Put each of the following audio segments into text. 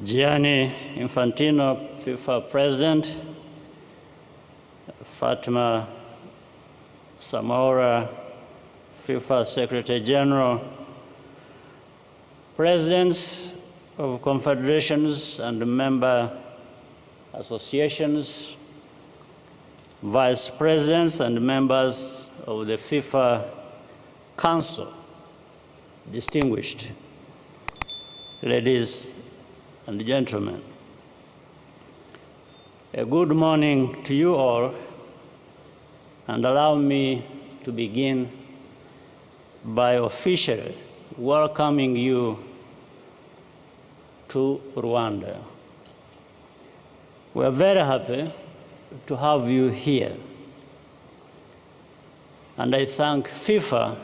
Gianni Infantino, FIFA President, Fatima Samora, FIFA Secretary General, presidents of confederations and member associations, vice presidents and members of the FIFA Council, distinguished ladies and gentlemen. A good morning to you all, and allow me to begin by officially welcoming you to Rwanda. We are very happy to have you here, and I thank FIFA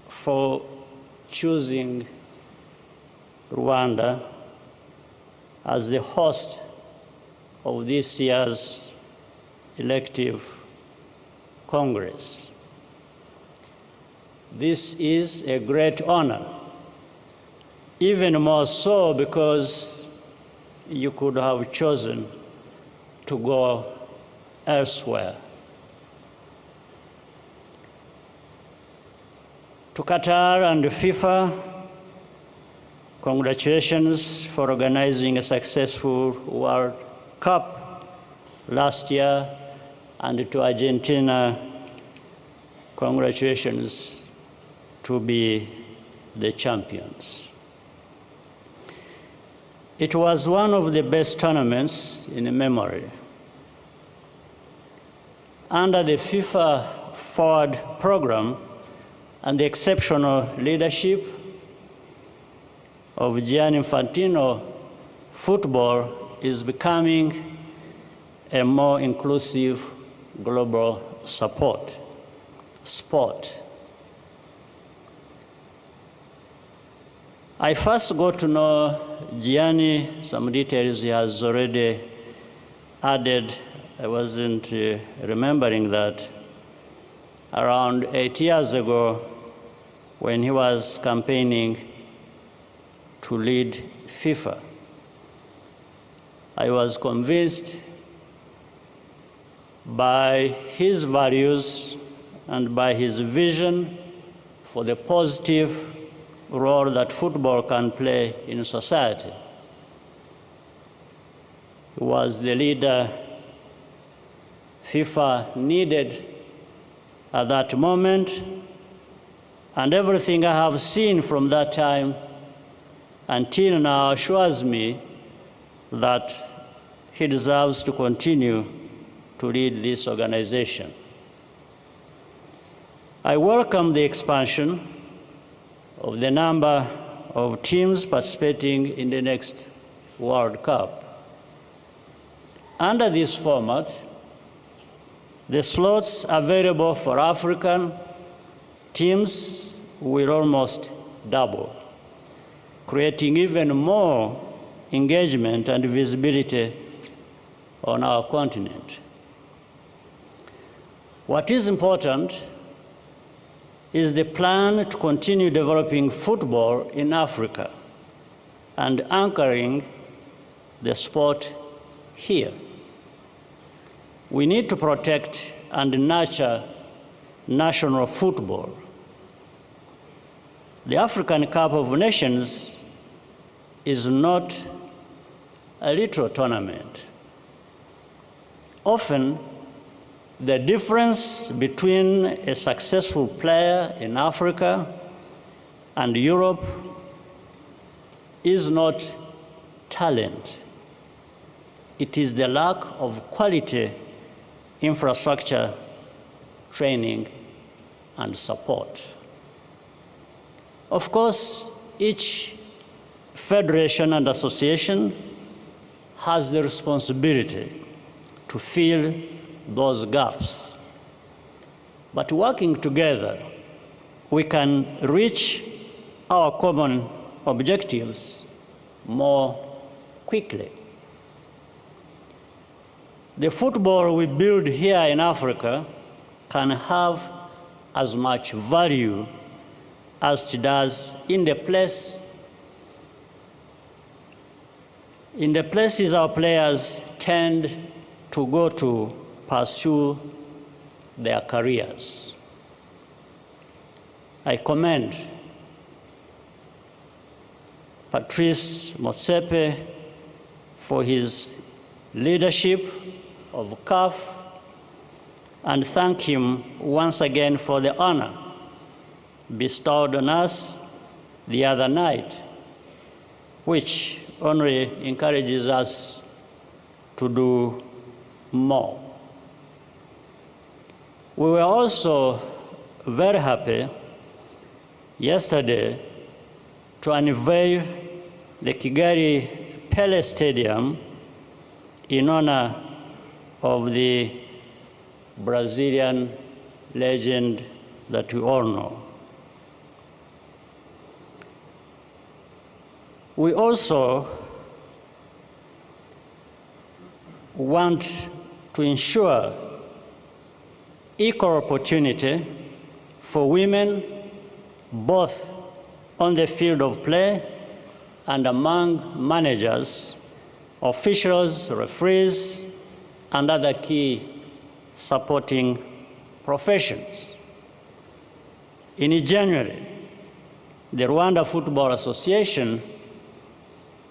for choosing Rwanda as the host of this year's elective Congress. This is a great honor, even more so because you could have chosen to go elsewhere. To Qatar and FIFA, congratulations for organizing a successful World Cup last year, and to Argentina, congratulations to be the champions. It was one of the best tournaments in memory. Under the FIFA Forward program and the exceptional leadership of Gianni Infantino, football is becoming a more inclusive global sport. I first got to know Gianni, some details he has already added. I wasn't remembering that. Around 8 years ago, when he was campaigning to lead FIFA, I was convinced by his values and by his vision for the positive role that football can play in society. He was the leader FIFA needed at that moment, and everything I have seen from that time until now assures me that he deserves to continue to lead this organization. I welcome the expansion of the number of teams participating in the next World Cup. Under this format, the slots available for African teams will almost double, creating even more engagement and visibility on our continent. What is important is the plan to continue developing football in Africa and anchoring the sport here. We need to protect and nurture national football. The African Cup of Nations is not a little tournament. Often, the difference between a successful player in Africa and Europe is not talent. It is the lack of quality infrastructure, training, and support. Of course, each federation and association has the responsibility to fill those gaps. But working together, we can reach our common objectives more quickly. The football we build here in Africa can have as much value as it does in the place in the places our players tend to go to pursue their careers. I commend Patrice Motsepe for his leadership of CAF and thank him once again for the honor bestowed on us the other night, which only encourages us to do more. We were also very happy yesterday to unveil the Kigali Pele Stadium in honor of the Brazilian legend that we all know. We also want to ensure equal opportunity for women, both on the field of play and among managers, officials, referees, and other key supporting professions. In January, the Rwanda Football Association,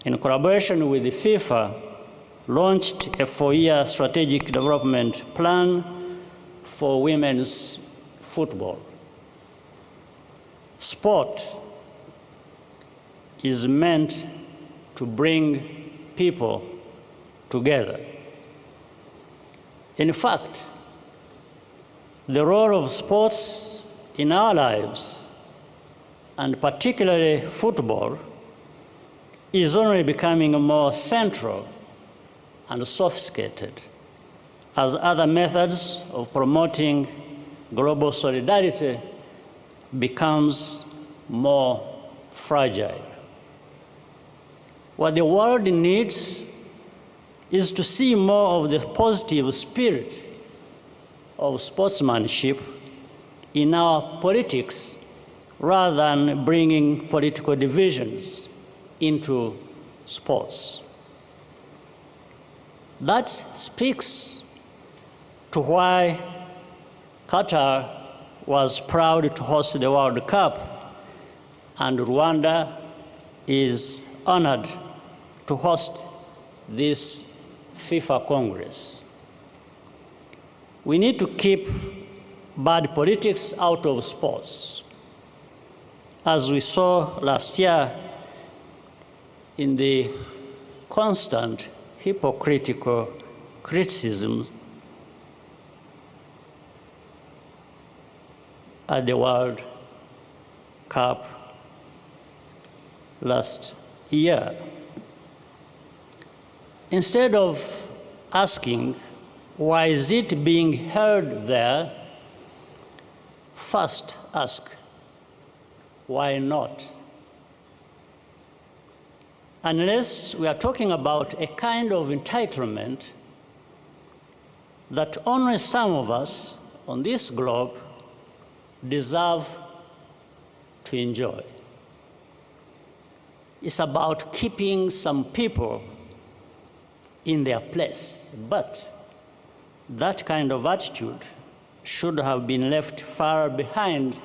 in collaboration with the FIFA, launched a 4-year strategic development plan for women's football. Sport is meant to bring people together. In fact, the role of sports in our lives, and particularly football, is only becoming more central and sophisticated as other methods of promoting global solidarity becomes more fragile. What the world needs is to see more of the positive spirit of sportsmanship in our politics rather than bringing political divisions into sports. That speaks to why Qatar was proud to host the World Cup, and Rwanda is honored to host this FIFA Congress. We need to keep bad politics out of sports. As we saw last year in the constant hypocritical criticisms at the World Cup last year. Instead of asking, why is it being held there, first ask, why not? Unless we are talking about a kind of entitlement that only some of us on this globe deserve to enjoy. It's about keeping some people in their place, but that kind of attitude should have been left far behind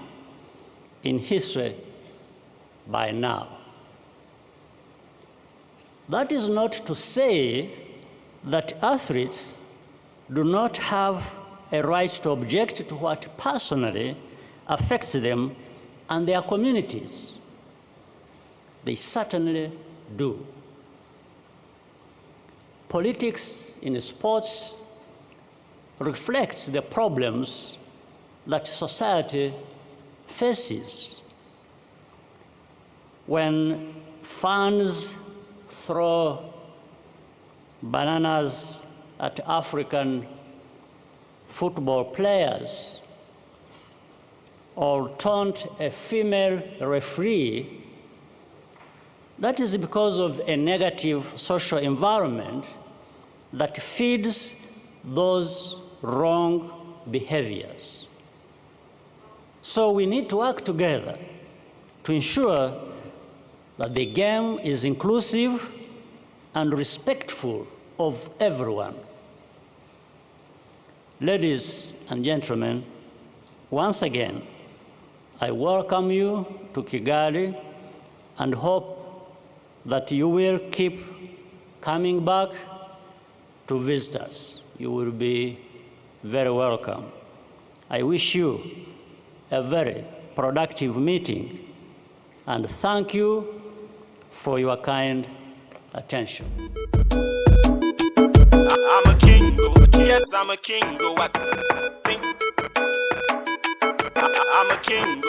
in history by now. That is not to say that athletes do not have a right to object to what personally affects them and their communities. They certainly do. Politics in sports reflects the problems that society faces. When fans throw bananas at African football players or taunt a female referee, that is because of a negative social environment that feeds those wrong behaviors. So we need to work together to ensure that the game is inclusive and respectful of everyone. Ladies and gentlemen, once again, I welcome you to Kigali and hope that you will keep coming back to visit us. You will be very welcome. I wish you a very productive meeting and thank you for your kind attention. I'm a king, yes, I'm a king, I think I'm a king,